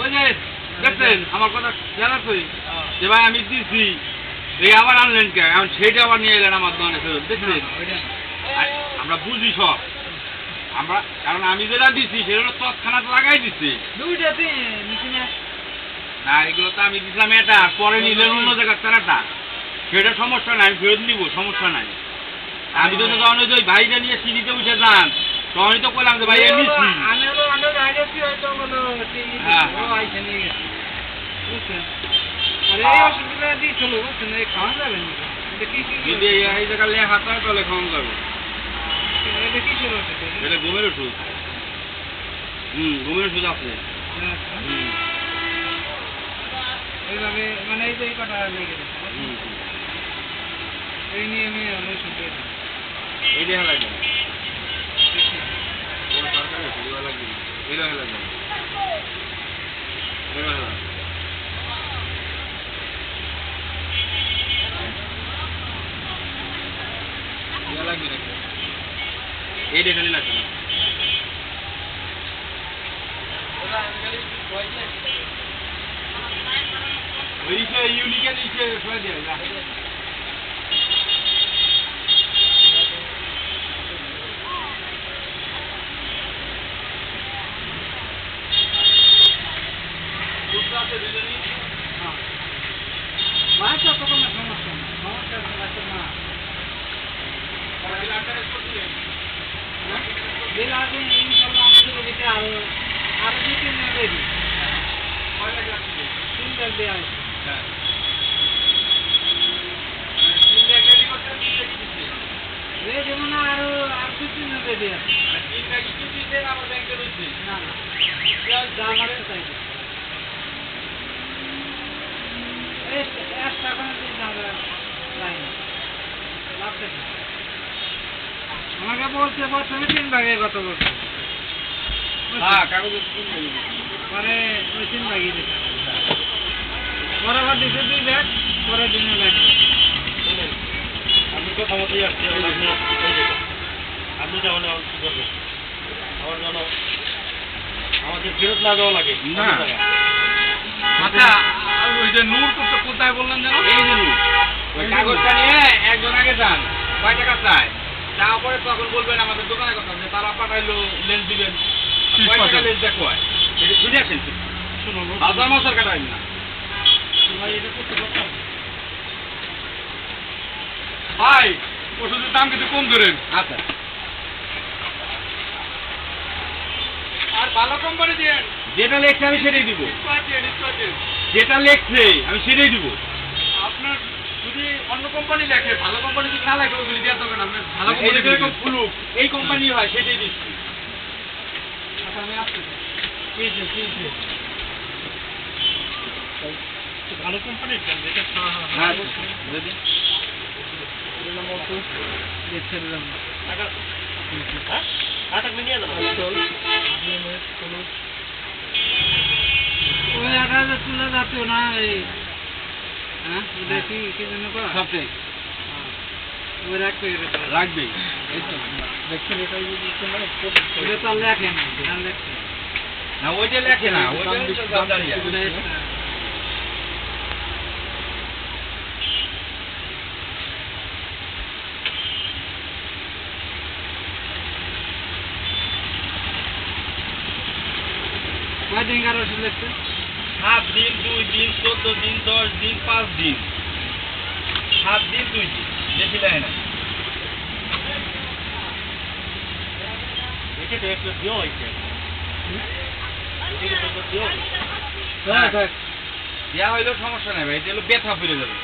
ওই যে দেখছেন আমার কথা জানা তুই যে ভাই আমি দিচ্ছি এই আবার আনলেন কে এখন সেটা আবার নিয়ে এলেন আমার দোকানে ফেরত দেখছেন আমরা বুঝি সব আমরা কারণ আমি যেটা দিচ্ছি সেটা হলো তৎক্ষণাৎ লাগাই দিচ্ছি না এগুলো তো আমি দিচ্ছিলাম এটা পরে নিলেন অন্য জায়গার তারাটা সেটা সমস্যা নাই আমি ফেরত নিব সমস্যা নাই আমি তো যখন ওই ভাইটা নিয়ে সিঁড়িতে উঠে যান তখনই তো বললাম যে ভাই নিচ্ছি যদি এই জায়গা লেখা থাকে তাহলে খাওয়ান যাবে এটা ঘুমের ওষুধ ঘুমের ওষুধ আছে এইভাবে মানে এই যে এই কটা লেগে গেছে এই নিয়ে আমি ওষুধ এই দেখা লাগবে এই দেখালি লাগবে না ইউনিকে নিচে ফেলে দিয়ে বাচ্চা তো কোনো সমস্যা না সমস্যা বাচ্চা না বিল আছে ইনশাল্লাহ আমাদের যেটা আরো 2-3 দিন দেরি 3 লাখ দেওয়া আছে যেমন আরো 2-3 দিন দেরি আছে না না দাম আছে তাই আমাকে বলছে প্রথমে 3 ভাগে কত বলছে পরে ওই 3 ভাগে দিচ্ছে বরাবর দিচ্ছে 2 ভাগ পরের দিনে লাগবে আপনি কথা মতোই আসছে আপনি তাহলে কি করবেন আমার জন্য আমাদের ফেরত না দেওয়া লাগে না আচ্ছা ওই যে নূর তো কোথায় বললেন যেন এই যে নূর ওই কাগজটা নিয়ে একজন আগে যান কয় টাকা চায় তারপরে তখন বলবেন আমাদের দোকানের কথা যে তারা পাঠাইলো লেন্স দিবেন কয় টাকা লেন্স দেখো হয় এটা শুনে আসেন শুনুন হাজার মাসের কাটাই না ভাই এটা করতে পারতাম ভাই ওষুধের দাম কিন্তু কম ধরেন আচ্ছা আর ভালো কোম্পানি দিয়ে যেটা লেখছে আমি সেটাই দিব যেটা লেখছে আমি সেটাই দিব আপনার যদি অন্য কোম্পানি লেখে ভালো কোম্পানি যদি না লেখে ওগুলি দেওয়া দরকার আপনার ভালো কোম্পানি যেরকম ফুলুক এই কোম্পানি হয় সেটাই দিচ্ছি আচ্ছা আমি আসছি ভালো কোম্পানির হ্যাঁ যদি ওই 18,000 তুলা জাতীয় না এই হ্যাঁ দেখি কি জন্য সবটাই ওই রাখবে রাখবে দেখছেন এটা এটা তো লেখে না লেখছে না ওইটা লেখে না ওইটা কয়দিন কার ওষুধ লেখছে 7 দিন 2 দিন 14 দিন 10 দিন 5 দিন 7 দিন 2 দিন বেশি দেয় না এটা তো একটু দিও হইছে এটা তো দিও হ্যাঁ দেখ ইয়া হইলো সমস্যা নাই ভাই এটা হলো ব্যথা ফিরে যাবে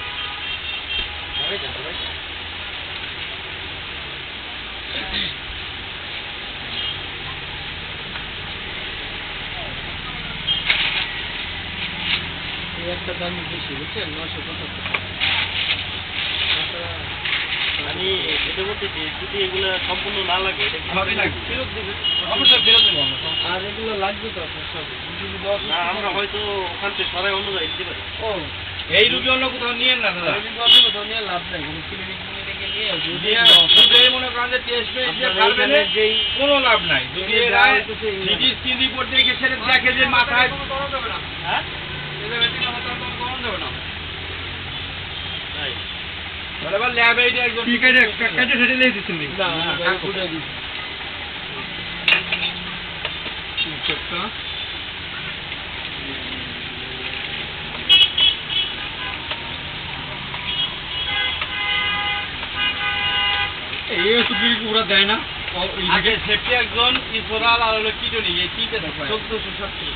একটা দাম বেশি বুঝছেন 975 আমি এটা বলতেছি যদি এগুলো সম্পূর্ণ না লাগে এটা সবই লাগবে ফেরত দিবে অবশ্যই ফেরত দেবো আর এগুলো লাগবে তো আপনার সব না আমরা হয়তো ওখান থেকে সরাই অন্য জায়গায় দিতে পারি ও এই রুগী অন্য কোথাও নিয়েন না দাদা। লাভ নাই কোনো ক্লিনিক মিনিটে নিয়ে শুধু এই মনে করেন যে টেস্ট খাবেন কোনো লাভ নাই। যদি এরা সিটি স্ক্যান রিপোর্ট দেখে সেটা দেখে যে মাথায় হ্যাঁ তাহলে আবার ল্যাবে এটা একদম ঠিক আছে কাটে সেটা লিখে দিচ্ছেন না ফুটাই দিছি এই তো বিল পুরো দেয় না আগে সেফটি একজন ইসরাল আর হলো কিডনি এই তিনটে থাকে 1437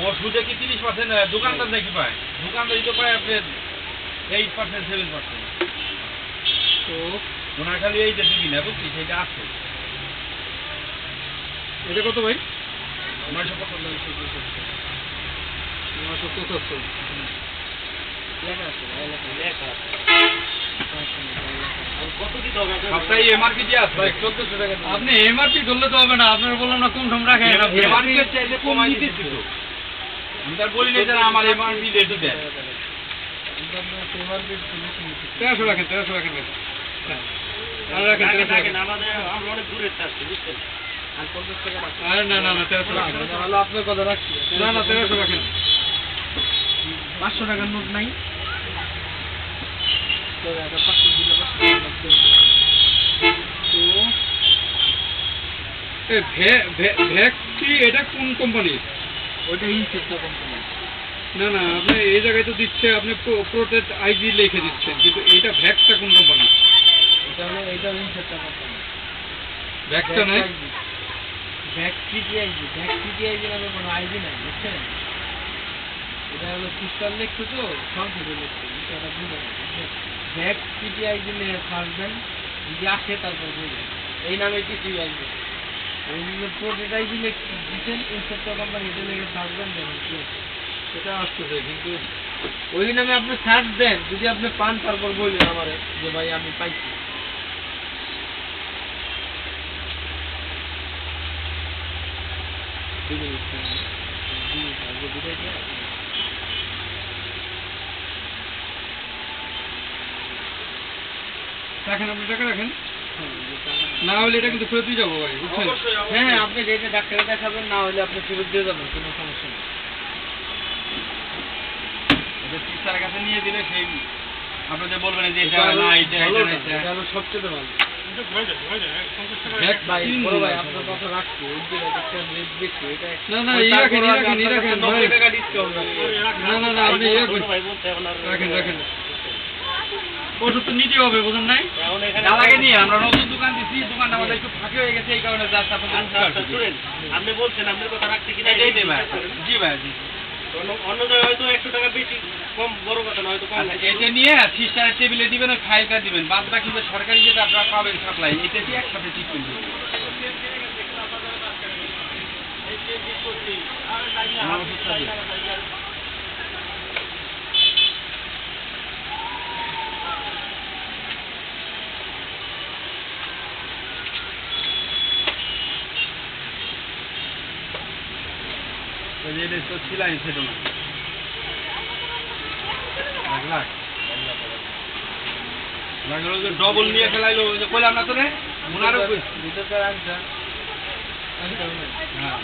ওষুধে কি 30% দোকানদার নাকি পায়? দোকানদারই তো পায় আপনার 8% 7%। তো ওনার খালি এই যে দিবি না বুঝছি সেটা আছে এটা কত ভাই? 975। 975 লেখা আছে লেখা আছে কত দিতে হবে সপ্তাহে এমআরপি দিয়ে আছে ভাই 1400 টাকা আপনি এমআরপি ধরলে তো হবে না, আপনার বললাম না কোন সময় রাখেন এমআরপি চাইলে কমাই দিতেছি তো। আমি তার বলি না যে আমার এমআরপি রেটে দেন। 1300 রাখেন 1300 রাখেন ভাই। আর রাখেন 1300 রাখেন। আমাদের আমরা অনেক দূরে আসছি বুঝছেন আর 50 টাকা আরে না 1300 রাখেন। হলো আপনার কথা রাখছি না 1300 রাখেন। 500 টাকার নোট নাই তো এটা 500 দিলে 500 তো ভ্যাক্সি এটা কোন কোম্পানির? ওইটা ইনসেপ্টা কোম্পানি না না আপনি এই জায়গায় তো দিচ্ছে আপনি প্রোটেক্ট আইজি লিখে দিচ্ছেন, কিন্তু এইটা ভ্যাক্সটা কোন কোম্পানি? এটা ইনসেপ্টা কোম্পানি ভ্যাক্সটা নাই? ভ্যাক্সিটিআইজি নামে কোনো আইডি নাই বুঝছেন এটা হলো সিস্টেম লিখছে তো সংক্ষেপে লিখছে এটা বুঝে না ভ্যাক্সিটিআইজি নিয়ে থাকবেন যদি আসে তারপর বুঝবেন এই নামে কিছুই আসবে আমি যদি প্রোটোটাইপই দিচ্ছেন ইনসেপ্টা কোম্পানি এটা লিখে থাকবেন দেখুন কি এটা আসতেছে কিন্তু ওই নামে আপনি সার্চ দেন যদি আপনি পান তারপর বলবেন আমারে যে ভাই আমি পাইছি রাখেন, আপনি টাকা রাখেন, না হলে এটা কিন্তু ফেরত দিয়ে যাবো ভাই বুঝছেন। হ্যাঁ আপনি যেটা ডাক্তারে দেখাবেন না হলে আপনি ফেরত দিয়ে যাবেন কোনো সমস্যা নেই এটা সিস্টারের কাছে নিয়ে দিলে সেই আপনি যে বলবেন যে এটা না এটা এটা না এটা এটা হলো সবচেয়ে ভালো ভ্যাক্স ভাই তিন বড় ভাই দিন। আপনার কথা রাখছি ওই যে একটা রেট বেশি এটা না না এই রাখেন এই রাখেন এই রাখেন ভাই। 90 টাকা ডিসকাউন্ট না না না আপনি ইয়ে করুন। ভাই বলতে এখন আর রাখেন রাখেন, ওষুধ তো নিতে হবে বুঝেন নাই? এখন এখানে না লাগে নিয়ে আমরা নতুন দোকান দিছি দোকানটা আমাদের একটু ফাঁকি হয়ে গেছে এই কারণে জাস্ট আচ্ছা, আপনাদের শুনেন, আপনি বলছেন আপনার কথা রাখতে কিনা এটাই দেই ভাই জি ভাই জি অন্য জায়গায় হয়তো 100 টাকা বেশি কম বড় কথা না হয়তো কম আচ্ছা, এটা নিয়ে সিস্টারের টেবিলে দিবেন ওই ফাইলটা দিবেন বাদ বাকি যে সরকারি যেটা আপনারা পাবেন সাপ্লাই এটা দিয়ে একসাথে ট্রিটমেন্ট দিবেন আমার ওষুধটা দিন। ওই যে এটা তো ছিলাই সেটা না লাখ লাগলো যে ডবল নিয়ে খেলাইলো ওই যে কইলাম না তো রে ওনারও কইছি ভিতরকার আনসার হ্যাঁ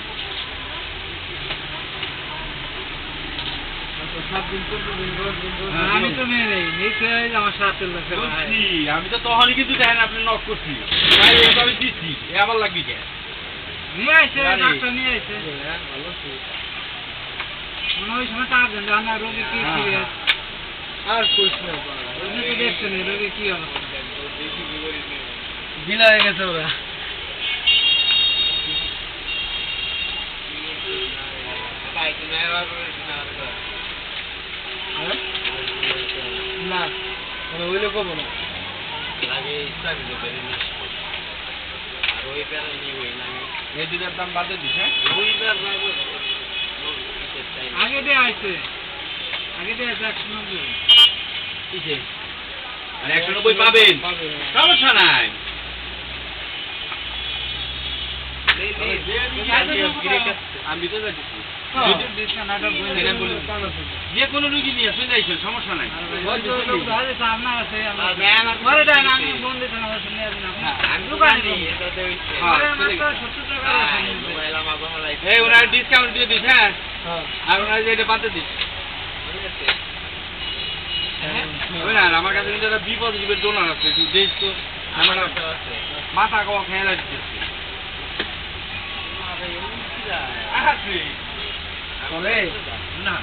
7 দিন 14 দিন 10 দিন হ্যাঁ, আমি তো নিয়ে নেই নিতে আমার সাথে লাগছে ভাই। বুঝছি, আমি তো তখনই কিন্তু দেখেন আপনি নক করছি ভাই এটা আমি দিচ্ছি এ আবার লাগবি কে নিয়ে আইছে জানি। ডাক্তার নিয়ে আইছে ভালো তো মনে হয় সময় তার দেন জানা রোগী কি হ্যাঁ, কি হ্যাঁ। আর কইছ না আপনি তো দেখছেন এই রোগী কি অবস্থা। গিলা হয়ে গেছে ওরা না মানে ওইলে কব না এই দুটার দাম বাদে দিস হ্যাঁ আগে দিয়ে আইছে 190 কিসে আর 190 পাবেন, সমস্যা নাই। আমি তো যাচ্ছি, যদি ডিসকাউন্ট আটা বই দেন বলে যে কোনো রুগী নিয়ে চলে আইছেন, সমস্যা নাই। এই ওরা ডিসকাউন্ট দিয়ে দিস, হ্যাঁ, আর ওরা এটা বাদ দিস। আমার কাছে কিন্তু একটা বিপদ ডোনার আছে, একটু দেশ তো আমার মাথা খাওয়া খেয়াল আসছে। না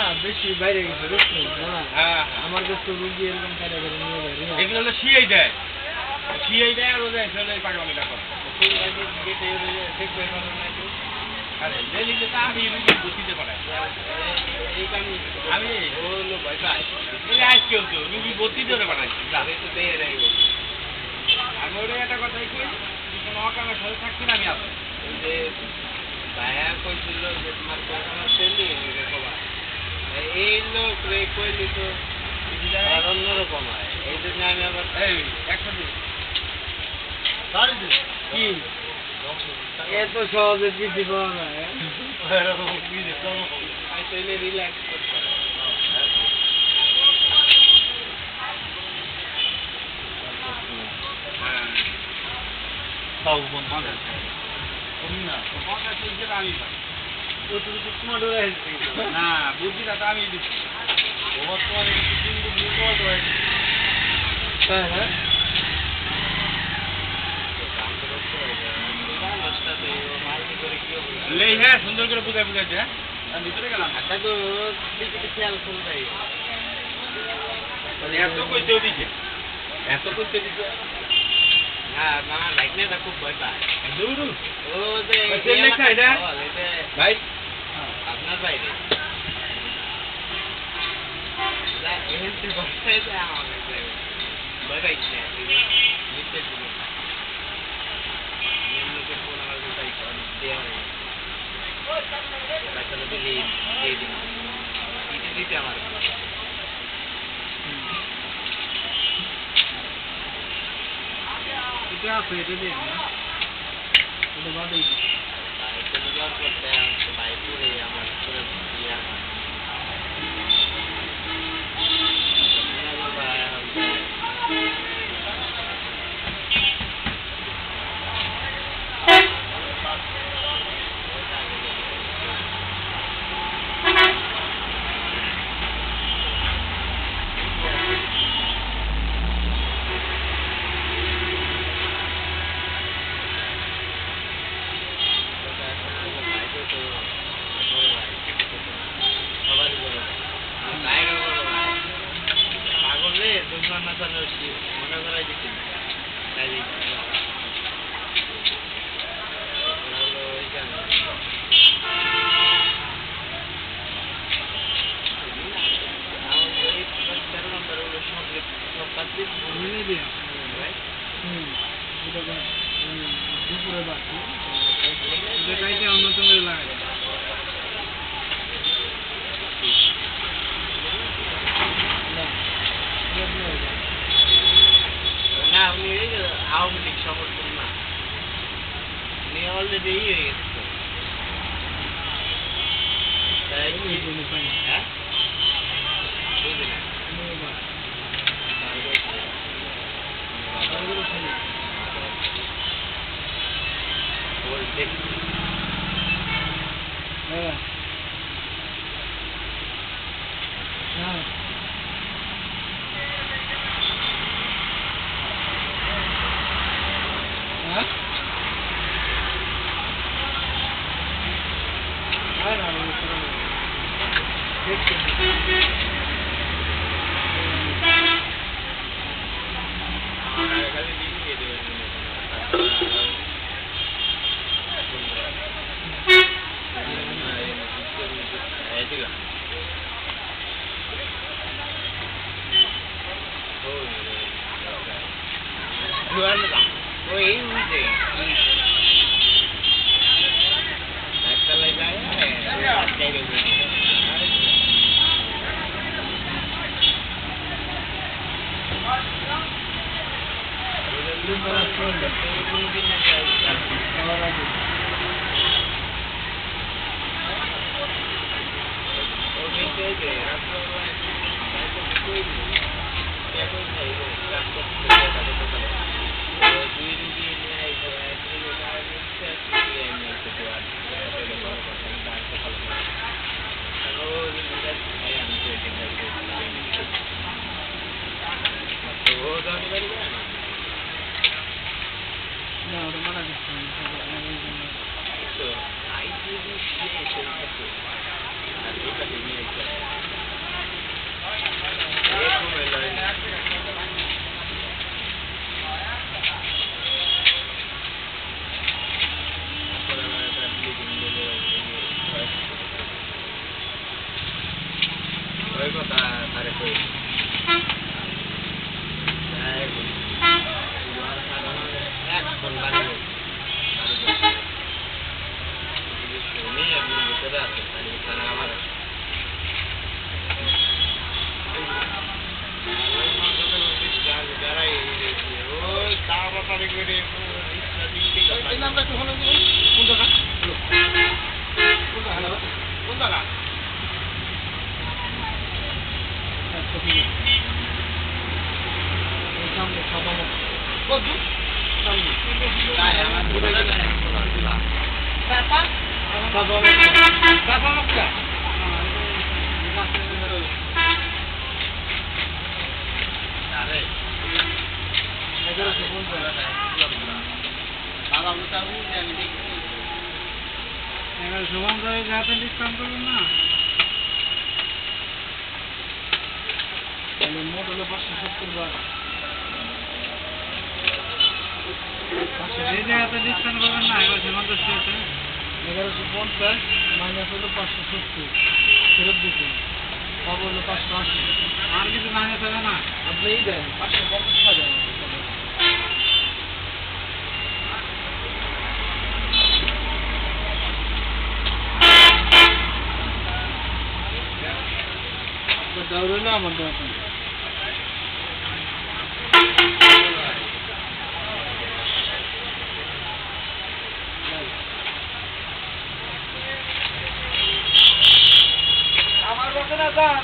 আর বেশি বাইরে গেছে আমার কাছে তো রুগী এরকম কাজে করে নিয়ে যায়। এগুলো হলো সিআই দেয়, সিআই দেয় আর ওদের পাগলামিটা করে। আরে দিল্লিতে তো আমি রুগী বসিতে পারাই, আমি ভয় পাই আজকেও তো রুগী ভর্তি ধরে পাঠাইছি। আমি ওটা একটা কথাই কই, কোনো অকামের সাথে থাকছি না আমি আসি। ভাইয়া কইছিল যে তোমার কোনো তেলি রেখবা, এই লোক রে কইলি তো অন্যরকম হয়, এই জন্য আমি আবার এই একসাথে কি এত সহজে দিতে পারো না, তাইলে রিল্যাক্স করতে হবে। তাও 50 না 50 হিসেবে আমি পাই না, বুদ্ধিটা তো আমি দিচ্ছি। হ্যাঁ সুন্দর করে বুঝাই বুঝাইছে, হ্যাঁ আমি ভিতরে গেলাম। খেয়াল করবে এত কইতেও দিছে, এত কইতে দিছে। হ্যাঁ আমার ভাইকনেটা খুব ভয় পায়। দৌড়ু ও যে ভাই আপনার বাইরে ভয় পাইছে দিতে আমার এটা আছে, এটা দিয়ে না এটা বাদেই করতে ভাই পুরে আমার মনে করাই দিচ্ছি দুপুরে বাকি অন্যতম লাগে না, উনি আওয়ামী লীগ সমর্থন না, উনি অলরেডি হয়ে গেছে। হ্যাঁ বুঝলি না দিলাম ওই বুঝে একতলায় যায় না ওটা মারা গেছে শুভম করে যাতে ডিসকাউন্ট করবেন না তাহলে মোট হলো 570 বার এই জায়গাতে ডিসকাউন্ট করবেন না এবার শুভম তো 1150 মাইনাস হলো 570 ফেরত দিচ্ছেন পাবো হলো 580 আর কিছু মাইনাস হবে না আপনি এই দেন 550 টাকা দেন দাউরে না আমাদের এখন আমার বসে না দাম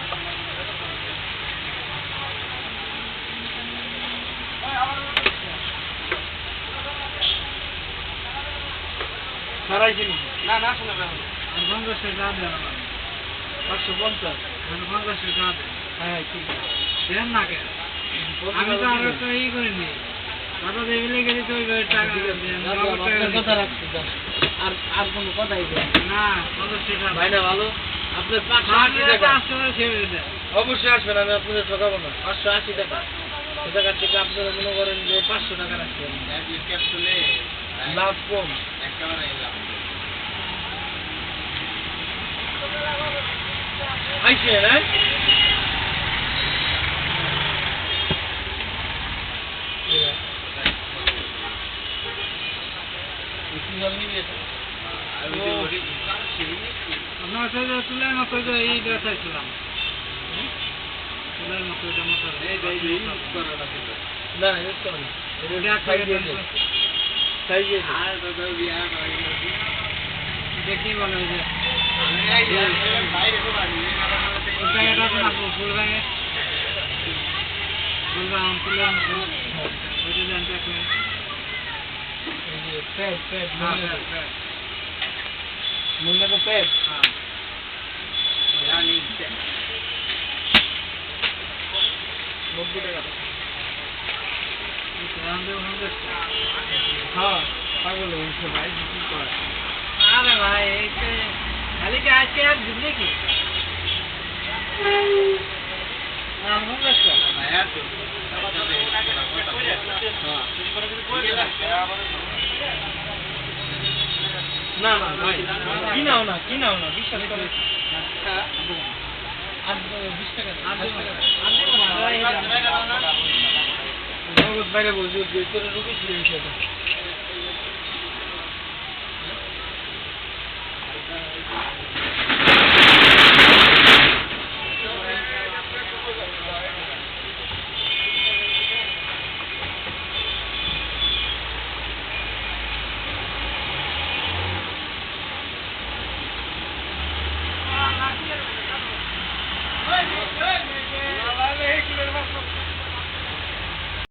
সারাই কিনি না না শুনে না 50 টাকা দেন 550 হ্যাঁ ঠিক আছে দেন না কেন আমি তো আর তো এই করিনি দাদা দেখলে গেলে তো ওই টাকা কথা রাখছি আর আর কোনো কথাই না 50 টাকা ভাই না ভালো আপনার 580 টাকা অবশ্যই আসবেন আমি আপনাদের ঠকাবো না 580 টাকা টাকা থেকে আপনারা মনে করেন যে 500 টাকা রাখবেন ক্যাপসুলে লাভ কম একেবারে লাভ আইছে না আপনার সাথে তুলে মতো এই ড্রেস আইছিলাম তুলে মতো না ইউজ করো না দেখি বলে যে মূল্য তো পেট হ্যাঁ পাগল হয়েছে ভাই কি করে আরে ভাই খালি কি আজকে আর বুঝলে কি না না ভাই কিনাও না বিশ্বাস করে আর 20 টাকা নগদ বাইরে বলছি তোর রুগী দিয়ে